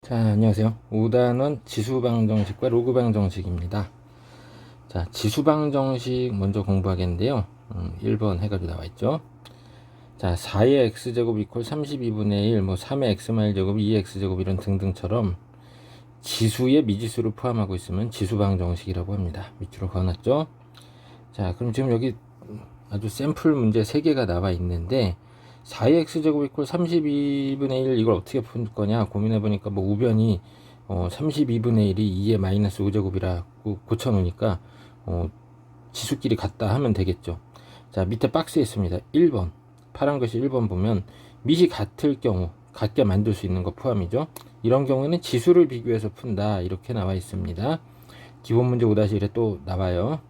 자, 안녕하세요. 5단원 지수방정식과 로그방정식입니다. 자, 지수방정식 먼저 공부하겠는데요. 1번 해가지고 나와있죠. 자, 4의 x제곱 이퀄 32분의 1, 3의 x마일제곱, 2의 x제곱 이런 등등처럼 지수의 미지수를 포함하고 있으면 지수방정식이라고 합니다. 밑으로 그어놨죠. 자, 그럼 지금 여기 아주 샘플 문제 3개가 나와 있는데 4의 x제곱 이퀄 32분의 1 이걸 어떻게 풀 거냐 고민해보니까 우변이 32분의 1이 2의 마이너스 5제곱이라고 고쳐놓으니까 지수끼리 같다 하면 되겠죠. 자, 밑에 박스에 있습니다. 1번 파란 것이 1번 보면 밑이 같을 경우 같게 만들 수 있는 거 포함이죠. 이런 경우에는 지수를 비교해서 푼다 이렇게 나와 있습니다. 기본 문제 5-1에 또 나와요.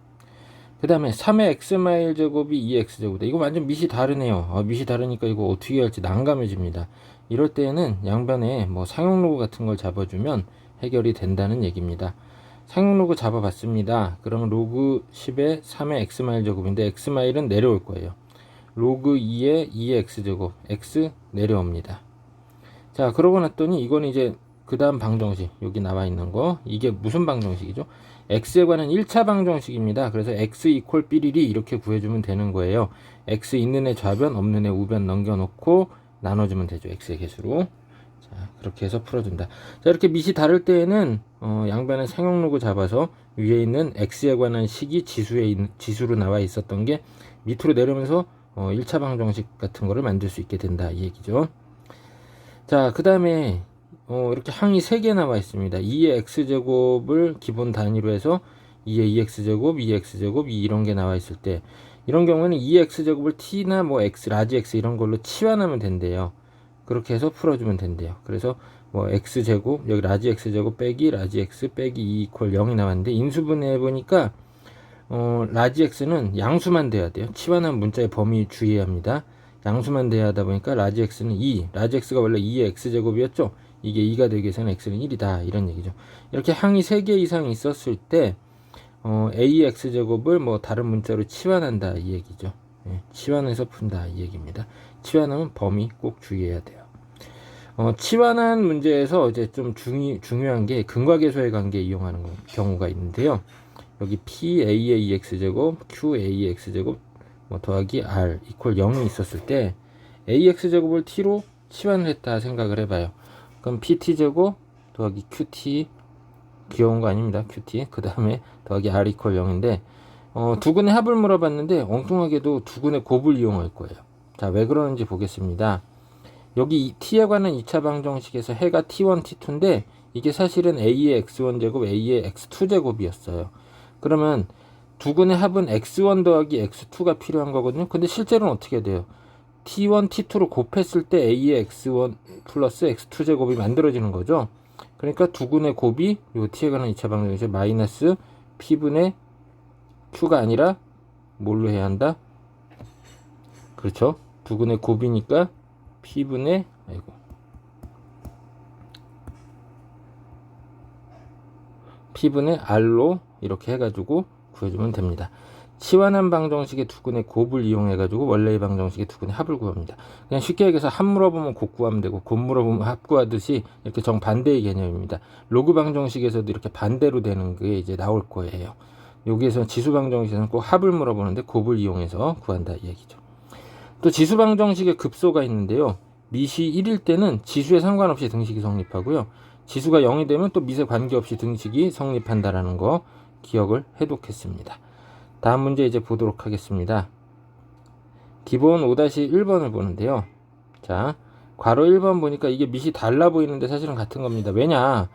그 다음에 3의 x마일 제곱이 2의 x제곱이다. 이거 완전 밑이 다르네요. 밑이 다르니까 이거 어떻게 할지 난감해집니다. 이럴 때는 양변에 상용로그 같은 걸 잡아주면 해결이 된다는 얘기입니다. 상용로그 잡아봤습니다. 그러면 로그 10의 3의 x마일 제곱인데 x마일은 내려올 거예요. 로그 2의 2의 x제곱 x 내려옵니다. 자, 그러고 났더니 이거는 이제 그 다음 방정식 여기 나와 있는 거 이게 무슨 방정식이죠? x에 관한 1차 방정식입니다. 그래서 x 이퀄 삐리리 이렇게 구해주면 되는 거예요. x 있는 애 좌변 없는 애 우변 넘겨놓고 나눠주면 되죠. x의 개수로. 자, 그렇게 해서 풀어준다. 자, 이렇게 밑이 다를 때에는 양변에 상용로그 잡아서 위에 있는 x에 관한 식이 지수로 나와 있었던 게 밑으로 내려오면서 1차 방정식 같은 거를 만들 수 있게 된다 이 얘기죠. 자, 그 다음에 이렇게 항이 3개 나와 있습니다. 2의 x제곱을 기본 단위로 해서 2의 2x제곱, 2x제곱 이런 게 나와 있을 때 이런 경우에는 2x제곱을 t나 x, 라지 x 이런 걸로 치환하면 된대요. 그렇게 해서 풀어주면 된대요. 그래서 x제곱, 여기 라지 x제곱 빼기 라지 x 빼기 2 이퀄 0이 나왔는데 인수분해 해보니까 라지 x는 양수만 돼야 돼요. 치환한 문자의 범위 주의해야 합니다. 양수만 돼야 하다 보니까 라지 x는 2, 라지 x가 원래 2의 x제곱이었죠. 이게 2가 되기 위해서는 x는 1이다 이런 얘기죠. 이렇게 항이 3개 이상 있었을 때 a의 x제곱을 다른 문자로 치환한다 이 얘기죠. 치환해서 푼다 이 얘기입니다. 치환하면 범위 꼭 주의해야 돼요. 치환한 문제에서 이제 좀 중요한 게 근과계수의 관계 이용하는 경우가 있는데요. 여기 PA의 2x제곱, QA의 x제곱 더하기 R 이퀄 0이 있었을 때 AX제곱을 T로 치환을 했다 생각을 해봐요. 그럼 PT제곱 더하기 QT 귀여운 거 아닙니다. QT 그 다음에 더하기 R 이퀄 0인데 두근의 합을 물어봤는데 엉뚱하게도 두근의 곱을 이용할 거예요. 자, 왜 그러는지 보겠습니다. 여기 T에 관한 2차 방정식에서 해가 T1, T2인데 이게 사실은 A의 X1제곱, A의 X2제곱이었어요. 그러면 두근의 합은 x1 더하기 x2가 필요한 거거든요. 근데 실제로는 어떻게 돼요? t1, t2로 곱했을 때 a의 x1 플러스 x2 제곱이 만들어지는 거죠. 그러니까 두근의 곱이 요 t에 관한 2차 방정식에서 마이너스 p분의 q가 아니라 뭘로 해야 한다? 그렇죠. 두근의 곱이니까 p분의 p분의 r로 이렇게 해가지고 구해주면 됩니다. 치환한 방정식의 두근의 곱을 이용해가지고 원래의 방정식의 두근의 합을 구합니다. 그냥 쉽게 얘기해서 합 물어보면 곱 구하면 되고 곱 물어보면 합 구하듯이 이렇게 정반대의 개념입니다. 로그 방정식에서도 이렇게 반대로 되는 게 이제 나올 거예요. 여기에서 지수 방정식에서는 꼭 합을 물어보는데 곱을 이용해서 구한다 이 얘기죠. 또 지수 방정식의 급소가 있는데요. 밑이 1일 때는 지수에 상관없이 등식이 성립하고요. 지수가 0이 되면 또 밑에 관계없이 등식이 성립한다라는 거 기억을 해두겠습니다. 다음 문제 이제 보도록 하겠습니다. 기본 5-1번을 보는데요. 자, 괄호 1번 보니까 이게 밑이 달라 보이는데 사실은 같은 겁니다. 왜냐?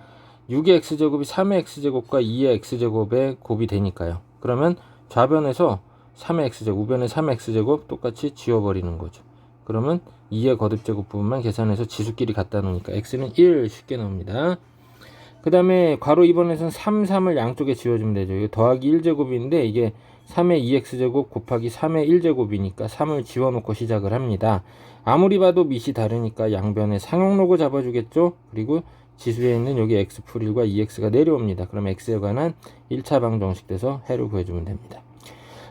6의 x제곱이 3의 x제곱과 2의 x제곱의 곱이 되니까요. 그러면 좌변에서 3의 x제곱, 우변의 3의 x제곱 똑같이 지워버리는 거죠. 그러면 2의 거듭제곱 부분만 계산해서 지수끼리 갖다 놓으니까 x는 1 쉽게 나옵니다. 그 다음에 괄호 2번에서는 3, 3을 양쪽에 지워주면 되죠. 이거 더하기 1제곱인데 이게 3의 2x제곱 곱하기 3의 1제곱이니까 3을 지워놓고 시작을 합니다. 아무리 봐도 밑이 다르니까 양변에 상용로그 잡아주겠죠. 그리고 지수에 있는 여기 x 풀 1과 2x가 내려옵니다. 그럼 x에 관한 1차 방정식 돼서 해를 구해주면 됩니다.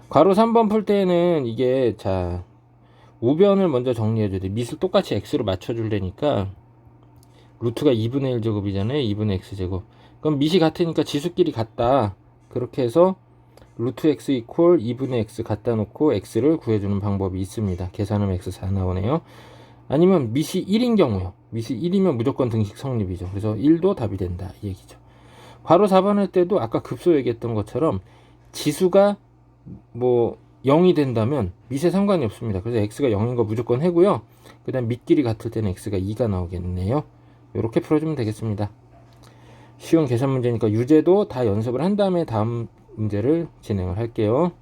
괄호 3번 풀 때는 이게 우변을 먼저 정리해줘야 돼. 밑을 똑같이 x로 맞춰줄래니까 루트가 2분의 1 제곱이잖아요. 2분의 x제곱. 그럼 밑이 같으니까 지수끼리 같다. 그렇게 해서 루트 x 이퀄 2분의 x 갖다 놓고 x를 구해주는 방법이 있습니다. 계산하면 x4 나오네요. 아니면 밑이 1인 경우요. 밑이 1이면 무조건 등식 성립이죠. 그래서 1도 답이 된다 이 얘기죠. 괄호 4번 할 때도 아까 급소 얘기했던 것처럼 지수가 뭐 0이 된다면 밑에 상관이 없습니다. 그래서 x가 0인 거 무조건 해고요. 그 다음 밑길이 같을 때는 x가 2가 나오겠네요. 이렇게 풀어주면 되겠습니다. 쉬운 계산 문제니까 유제도 다 연습을 한 다음에 다음 문제를 진행을 할게요.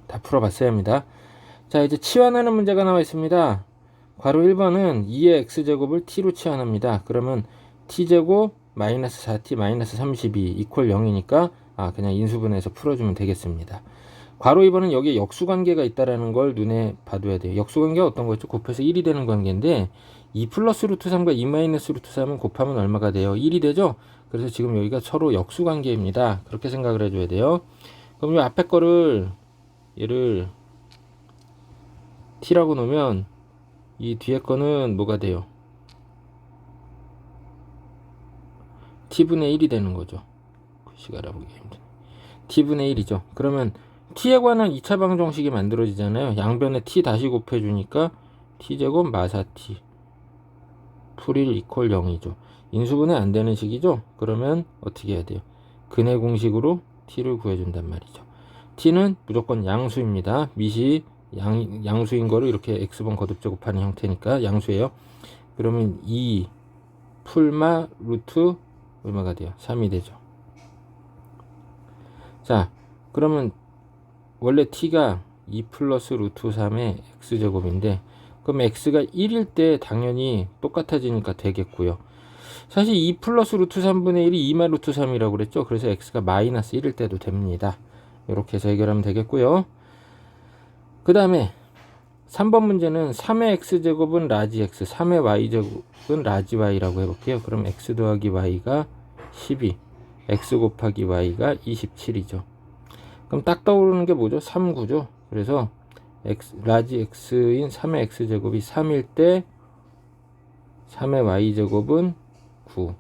다 풀어봤어야 합니다. 자, 이제 치환하는 문제가 나와 있습니다. 괄호 1번은 2의 x제곱을 t로 치환합니다. 그러면 t제곱 마이너스 4t 마이너스 32 이퀄 0이니까 그냥 인수분해해서 풀어주면 되겠습니다. 괄호 2번은 여기에 역수관계가 있다는 걸 눈에 봐둬야 돼요. 역수관계가 어떤 거였죠? 곱해서 1이 되는 관계인데 2 플러스 루트 3과 2 마이너스 루트 3은 곱하면 얼마가 돼요? 1이 되죠? 그래서 지금 여기가 서로 역수관계입니다. 그렇게 생각을 해줘야 돼요. 그럼 이 앞에 거를 얘를 t라고 놓으면 이 뒤에 거는 뭐가 돼요? t분의 1이 되는 거죠. 글씨가 알아보기 힘드네. t분의 1이죠. 그러면 t에 관한 2차 방정식이 만들어지잖아요. 양변에 t 다시 곱해주니까 t제곱 마사 t 풀1 이퀄 0이죠. 인수분해 안 되는 식이죠. 그러면 어떻게 해야 돼요? 근해 공식으로 t를 구해준단 말이죠. t는 무조건 양수입니다. 밑이 양수인 거를 이렇게 x번 거듭 제곱하는 형태니까 양수예요. 그러면 2 풀마 루트 얼마가 돼요? 3이 되죠. 자, 그러면 원래 t가 2 플러스 루트 3의 x제곱인데 그럼 x가 1일 때 당연히 똑같아지니까 되겠고요. 사실 2 플러스 루트 3분의 1이 2마 루트 3이라고 그랬죠. 그래서 x가 마이너스 1일 때도 됩니다. 이렇게 해서 해결하면 되겠고요. 그 다음에 3번 문제는 3의 x제곱은 라지 x, 3의 y제곱은 라지 y라고 해볼게요. 그럼 x 더하기 y가 12, x 곱하기 y가 27이죠. 그럼 딱 떠오르는 게 뭐죠? 3구죠. 그래서 라지 x인 3의 x제곱이 3일 때 3의 y제곱은 9,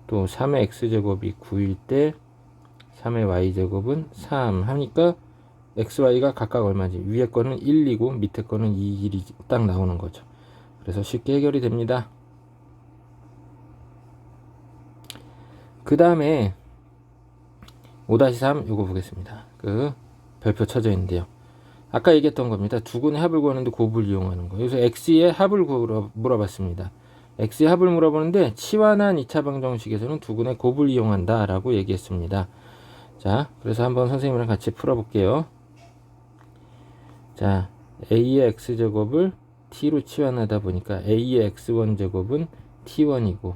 또 3의 x제곱이 9일 때 3의 y제곱은 3 하니까 xy가 각각 얼마지? 위에 거는 1이고 밑에 거는 2, 1이 딱 나오는 거죠. 그래서 쉽게 해결이 됩니다. 그 다음에 5-3 요거 보겠습니다. 그 별표 쳐져 있는데요. 아까 얘기했던 겁니다. 두근의 합을 구하는데 곱을 이용하는 거예요. 그래서 x의 합을 물어봤습니다. x의 합을 물어보는데 치환한 2차 방정식에서는 두근의 곱을 이용한다 라고 얘기했습니다. 자, 그래서 한번 선생님이랑 같이 풀어볼게요. 자, a의 x제곱을 t로 치환하다 보니까 a의 x1 제곱은 t1이고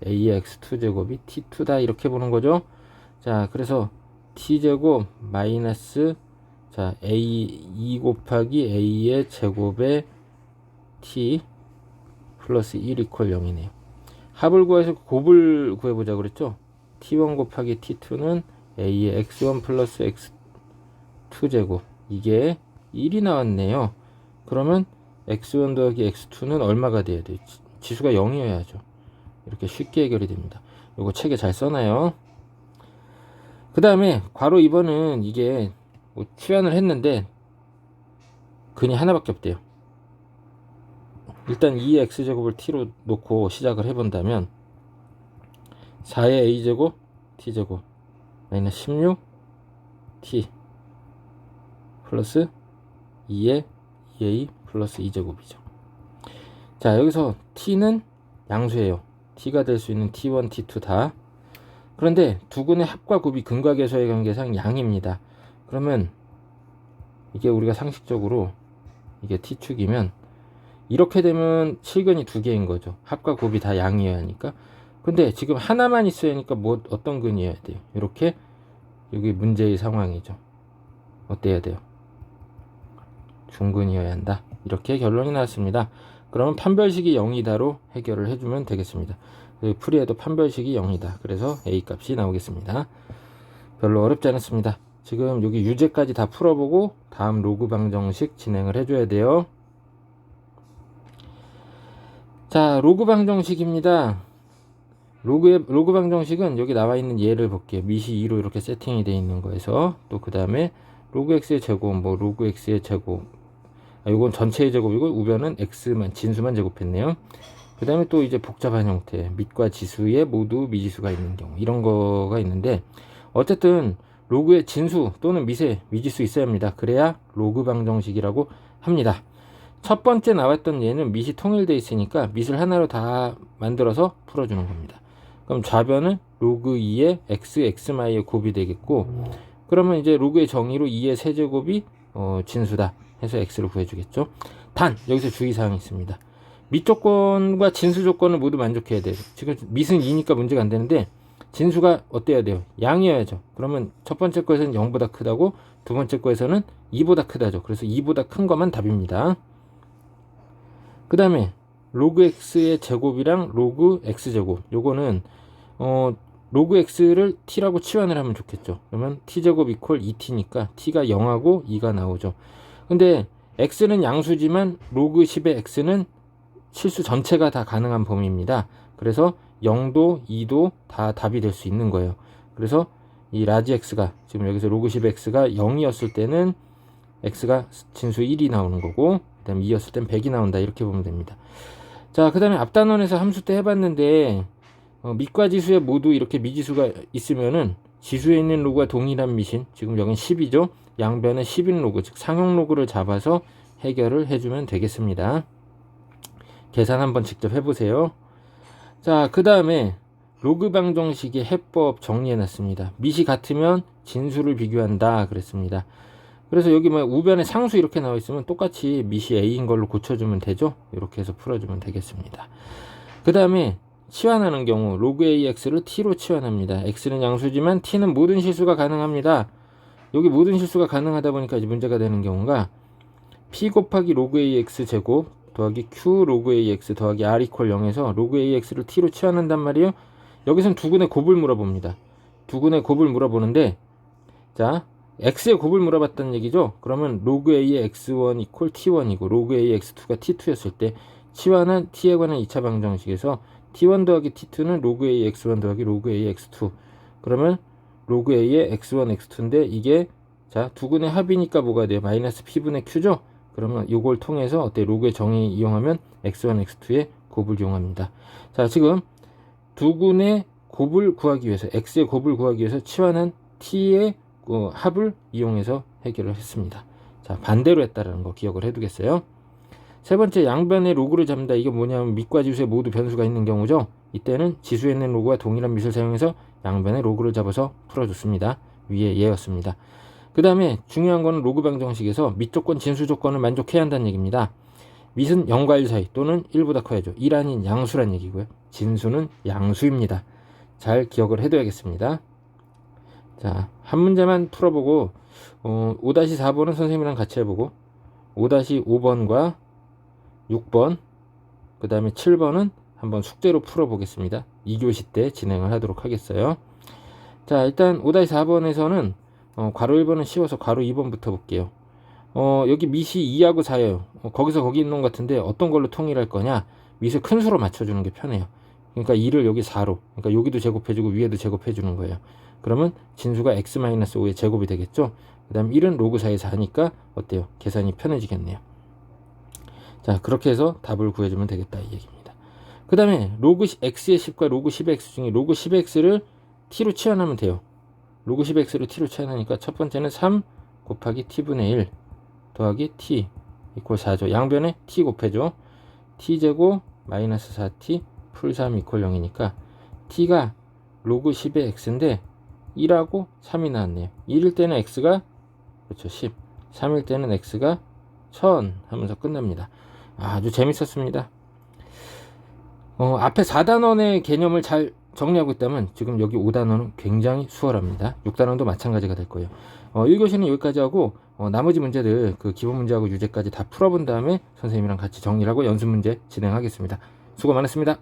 a의 x2 제곱이 t2다 이렇게 보는 거죠. 자, 그래서 t제곱 마이너스 자 a2 곱하기 a의 제곱에 t 플러스 1 이퀄 0이네요. 합을 구해서 곱을 구해보자 그랬죠. t1 곱하기 t2는 a의 x1 플러스 x2 제곱 이게 1이 나왔네요. 그러면 x1 더하기 x2는 얼마가 돼야 돼요? 지수가 0이어야죠. 이렇게 쉽게 해결이 됩니다. 이거 책에 잘 써놔요. 그 다음에 괄호 2번은 이게 뭐 치환을 했는데 근이 하나밖에 없대요. 일단 2의 x제곱을 t로 놓고 시작을 해본다면 4의 a제곱 t제곱 마이너스 16t 플러스 2의 2a 플러스 2제곱이죠. 자, 여기서 t는 양수예요. t가 될 수 있는 t1, t2 다. 그런데 두근의 합과 곱이 근각에서의 관계상 양입니다. 그러면 이게 우리가 상식적으로 이게 t축이면 이렇게 되면 실근이 두 개인 거죠. 합과 곱이 다 양이어야 하니까. 근데 지금 하나만 있어야 하니까 뭐 어떤 근이어야 돼요? 이렇게 여기 문제의 상황이죠. 어때야 돼요? 중근이어야 한다. 이렇게 결론이 나왔습니다. 그러면 판별식이 0이다로 해결을 해주면 되겠습니다. 풀이에도 판별식이 0이다. 그래서 A 값이 나오겠습니다. 별로 어렵지 않았습니다. 지금 여기 유제까지 다 풀어보고 다음 로그 방정식 진행을 해줘야 돼요. 자, 로그 방정식입니다. 로그 방정식은 여기 나와 있는 예를 볼게요. 미시 2로 이렇게 세팅이 되어 있는 거에서 또 그 다음에 로그 x의 제곱, 뭐 로그 x의 제곱, 이건 전체의 제곱이고 우변은 x만 진수만 제곱했네요. 그 다음에 또 이제 복잡한 형태, 밑과 지수에 모두 미지수가 있는 경우, 이런 거가 있는데, 어쨌든 로그의 진수 또는 밑에 미지수 있어야 합니다. 그래야 로그 방정식이라고 합니다. 첫 번째 나왔던 예는 밑이 통일되어 있으니까 밑을 하나로 다 만들어서 풀어주는 겁니다. 그럼 좌변은 로그 2의 x, x마이의 곱이 되겠고, 그러면 이제 로그의 정의로 2의 세제곱이 진수다 해서 x를 구해주겠죠. 단 여기서 주의사항이 있습니다. 밑 조건과 진수 조건을 모두 만족해야 돼요. 지금 밑은 2니까 문제가 안 되는데 진수가 어때야 돼요? 양이어야죠. 그러면 첫 번째 거에서는 0보다 크다고, 두 번째 거에서는 2보다 크다죠. 그래서 2보다 큰 것만 답입니다. 그 다음에 로그 x의 제곱이랑 로그 x제곱, 요거는 로그 x를 t라고 치환을 하면 좋겠죠. 그러면 t제곱 이퀄 2t니까 t가 0하고 2가 나오죠. 근데 x는 양수지만 로그 10의 x는 실수 전체가 다 가능한 범위입니다. 그래서 0도 2도 다 답이 될 수 있는 거예요. 그래서 이 라지 x가 지금 여기서 로그 10의 x가 0이었을 때는 x가 진수 1이 나오는 거고, 그 다음에 2였을 땐 100이 나온다, 이렇게 보면 됩니다. 자, 그 다음에 앞단원에서 함수 때 해봤는데 밑과 지수에 모두 이렇게 미지수가 있으면은 지수에 있는 로그와 동일한 밑인, 지금 여긴 10이죠. 양변에 10인 로그, 즉 상용 로그를 잡아서 해결을 해주면 되겠습니다. 계산 한번 직접 해보세요. 자, 그 다음에 로그 방정식의 해법 정리해놨습니다. 밑이 같으면 진수를 비교한다 그랬습니다. 그래서 여기 뭐 우변에 상수 이렇게 나와 있으면 똑같이 밑이 a인 걸로 고쳐주면 되죠. 이렇게 해서 풀어주면 되겠습니다. 그 다음에 치환하는 경우 로그 ax를 t로 치환합니다. x는 양수지만 t는 모든 실수가 가능합니다. 여기 모든 실수가 가능하다 보니까 이제 문제가 되는 경우가 p 곱하기 로그 ax 제곱 더하기 q 로그 ax 더하기 r 이퀄 0에서 로그 ax를 t로 치환한단 말이에요. 여기서는 두근의 곱을 물어봅니다. 두근의 곱을 물어보는데, 자, x의 곱을 물어봤다는 얘기죠. 그러면 로그 a의 x1 이퀄 t1이고 로그 a의 x2가 t2였을 때 치환한 t에 관한 2차 방정식에서 t1 더하기 t2는 로그 a의 x1 더하기 로그 a의 x2, 그러면 로그 a의 x1 x2인데 이게 자 두근의 합이니까 뭐가 돼요? 마이너스 p분의 q죠. 그러면 이걸 통해서 어때? 로그의 정의 이용하면 x1 x2의 곱을 이용합니다. 자, 지금 두근의 곱을 구하기 위해서, x의 곱을 구하기 위해서 치환한 t의 합을 이용해서 해결을 했습니다. 자, 반대로 했다라는 거 기억을 해두겠어요. 세 번째, 양변의 로그를 잡는다. 이게 뭐냐면 밑과 지수에 모두 변수가 있는 경우죠. 이때는 지수에 있는 로그와 동일한 밑을 사용해서 양변의 로그를 잡아서 풀어줬습니다. 위에 예였습니다. 그 다음에 중요한 거는 로그 방정식에서 밑 조건, 진수 조건을 만족해야 한다는 얘기입니다. 밑은 0과 1 사이 또는 1보다 커야죠. 1 아닌 양수란 얘기고요. 진수는 양수입니다. 잘 기억을 해둬야겠습니다. 자, 한 문제만 풀어보고 5-4번은 선생님이랑 같이 해보고 5-5번과 6번 그 다음에 7번은 한번 숙제로 풀어보겠습니다. 2교시 때 진행을 하도록 하겠어요. 자, 일단 5-4번에서는 괄호 1번은 쉬워서 괄호 2번부터 볼게요. 여기 밑이 2하고 4예요. 거기서 거기 있는 것 같은데 어떤 걸로 통일할 거냐? 밑을 큰 수로 맞춰주는 게 편해요. 그러니까 2를 여기 4로, 그러니까 여기도 제곱해주고 위에도 제곱해주는 거예요. 그러면 진수가 x-5의 제곱이 되겠죠. 그 다음 1은 로그 4의 4니까 어때요? 계산이 편해지겠네요. 자, 그렇게 해서 답을 구해주면 되겠다, 이 얘기입니다. 그 다음에 로그 x의 10과 로그 10의 x 중에 로그 10의 x를 t로 치환하면 돼요. 로그 10의 x를 t로 치환하니까 첫 번째는 3 곱하기 t분의 1 더하기 t 이퀄 4죠. 양변에 t 곱해줘. t제곱 마이너스 4t 풀 3 이퀄 0이니까 t가 로그 10의 x인데 1하고 3이 나왔네요. 1일 때는 x가 그렇죠 10, 3일 때는 x가 1000 하면서 끝납니다. 아주 재밌었습니다. 앞에 4단원의 개념을 잘 정리하고 있다면 지금 여기 5단원은 굉장히 수월합니다. 6단원도 마찬가지가 될 거예요. 1교시는 여기까지 하고 나머지 문제들 그 기본 문제하고 유제까지 다 풀어본 다음에 선생님이랑 같이 정리를 하고 연습 문제 진행하겠습니다. 수고 많았습니다.